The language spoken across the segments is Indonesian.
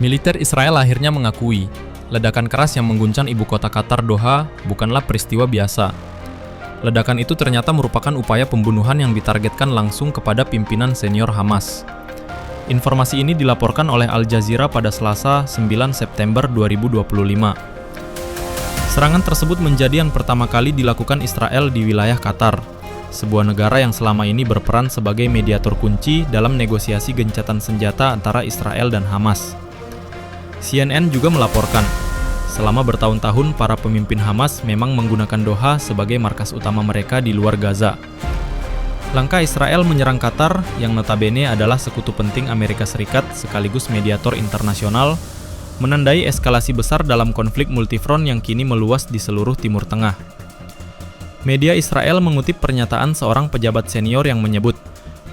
Militer Israel akhirnya mengakui, ledakan keras yang mengguncang ibu kota Qatar Doha bukanlah peristiwa biasa. Ledakan itu ternyata merupakan upaya pembunuhan yang ditargetkan langsung kepada pimpinan senior Hamas. Informasi ini dilaporkan oleh Al Jazeera pada Selasa 9 September 2025. Serangan tersebut menjadi yang pertama kali dilakukan Israel di wilayah Qatar, sebuah negara yang selama ini berperan sebagai mediator kunci dalam negosiasi gencatan senjata antara Israel dan Hamas. CNN juga melaporkan, selama bertahun-tahun para pemimpin Hamas memang menggunakan Doha sebagai markas utama mereka di luar Gaza. Langkah Israel menyerang Qatar, yang notabene adalah sekutu penting Amerika Serikat sekaligus mediator internasional, menandai eskalasi besar dalam konflik multifront yang kini meluas di seluruh Timur Tengah. Media Israel mengutip pernyataan seorang pejabat senior yang menyebut,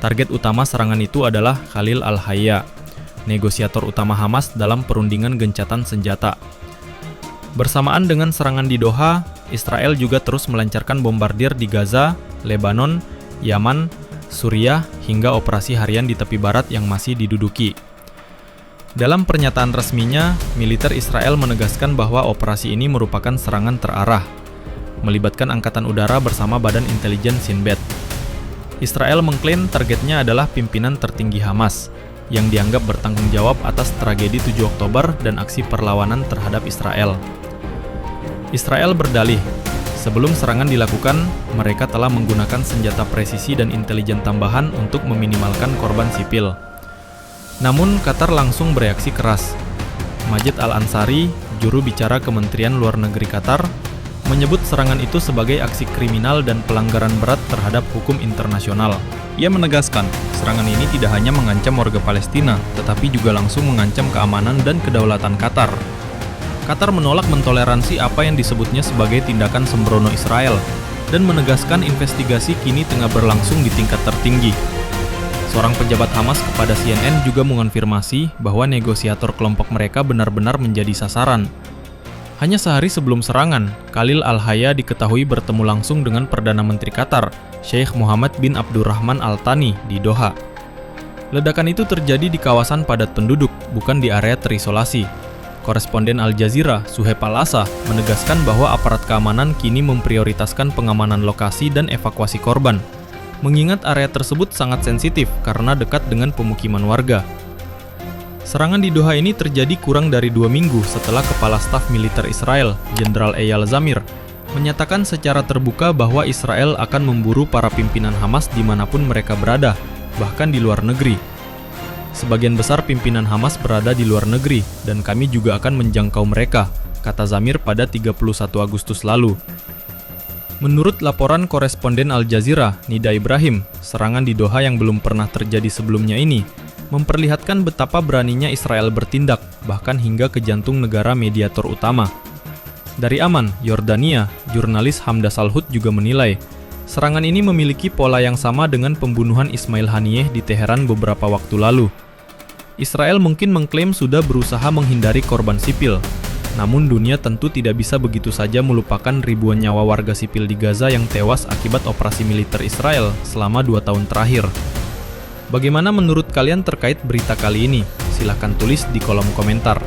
target utama serangan itu adalah Khalil al-Hayya, negosiator utama Hamas dalam perundingan gencatan senjata. Bersamaan dengan serangan di Doha, Israel juga terus melancarkan bombardir di Gaza, Lebanon, Yaman, Suriah, hingga operasi harian di tepi barat yang masih diduduki. Dalam pernyataan resminya, militer Israel menegaskan bahwa operasi ini merupakan serangan terarah, melibatkan Angkatan Udara bersama Badan Intelijen Shin Bet. Israel mengklaim targetnya adalah pimpinan tertinggi Hamas, yang dianggap bertanggung jawab atas tragedi 7 Oktober dan aksi perlawanan terhadap Israel. Israel berdalih, sebelum serangan dilakukan, mereka telah menggunakan senjata presisi dan intelijen tambahan untuk meminimalkan korban sipil. Namun, Qatar langsung bereaksi keras. Majid Al-Ansari, juru bicara Kementerian Luar Negeri Qatar, menyebut serangan itu sebagai aksi kriminal dan pelanggaran berat terhadap hukum internasional. Ia menegaskan, serangan ini tidak hanya mengancam warga Palestina, tetapi juga langsung mengancam keamanan dan kedaulatan Qatar. Qatar menolak mentoleransi apa yang disebutnya sebagai tindakan sembrono Israel, dan menegaskan investigasi kini tengah berlangsung di tingkat tertinggi. Seorang pejabat Hamas kepada CNN juga mengonfirmasi bahwa negosiator kelompok mereka benar-benar menjadi sasaran. Hanya sehari sebelum serangan, Khalil al-Hayya diketahui bertemu langsung dengan Perdana Menteri Qatar, Sheikh Mohammed bin Abdurrahman Al Thani di Doha. Ledakan itu terjadi di kawasan padat penduduk, bukan di area terisolasi. Koresponden Al Jazeera, Suhaib Al-Asa, menegaskan bahwa aparat keamanan kini memprioritaskan pengamanan lokasi dan evakuasi korban, mengingat area tersebut sangat sensitif karena dekat dengan pemukiman warga. Serangan di Doha ini terjadi kurang dari 2 minggu setelah Kepala Staf Militer Israel, Jenderal Eyal Zamir, menyatakan secara terbuka bahwa Israel akan memburu para pimpinan Hamas dimanapun mereka berada, bahkan di luar negeri. Sebagian besar pimpinan Hamas berada di luar negeri, dan kami juga akan menjangkau mereka, kata Zamir pada 31 Agustus lalu. Menurut laporan koresponden Al Jazeera, Nida Ibrahim, serangan di Doha yang belum pernah terjadi sebelumnya ini memperlihatkan betapa beraninya Israel bertindak, bahkan hingga ke jantung negara mediator utama. Dari Aman, Yordania, jurnalis Hamda Salhut juga menilai, serangan ini memiliki pola yang sama dengan pembunuhan Ismail Haniyeh di Teheran beberapa waktu lalu. Israel mungkin mengklaim sudah berusaha menghindari korban sipil, namun dunia tentu tidak bisa begitu saja melupakan ribuan nyawa warga sipil di Gaza yang tewas akibat operasi militer Israel selama 2 tahun terakhir. Bagaimana menurut kalian terkait berita kali ini? Silahkan tulis di kolom komentar.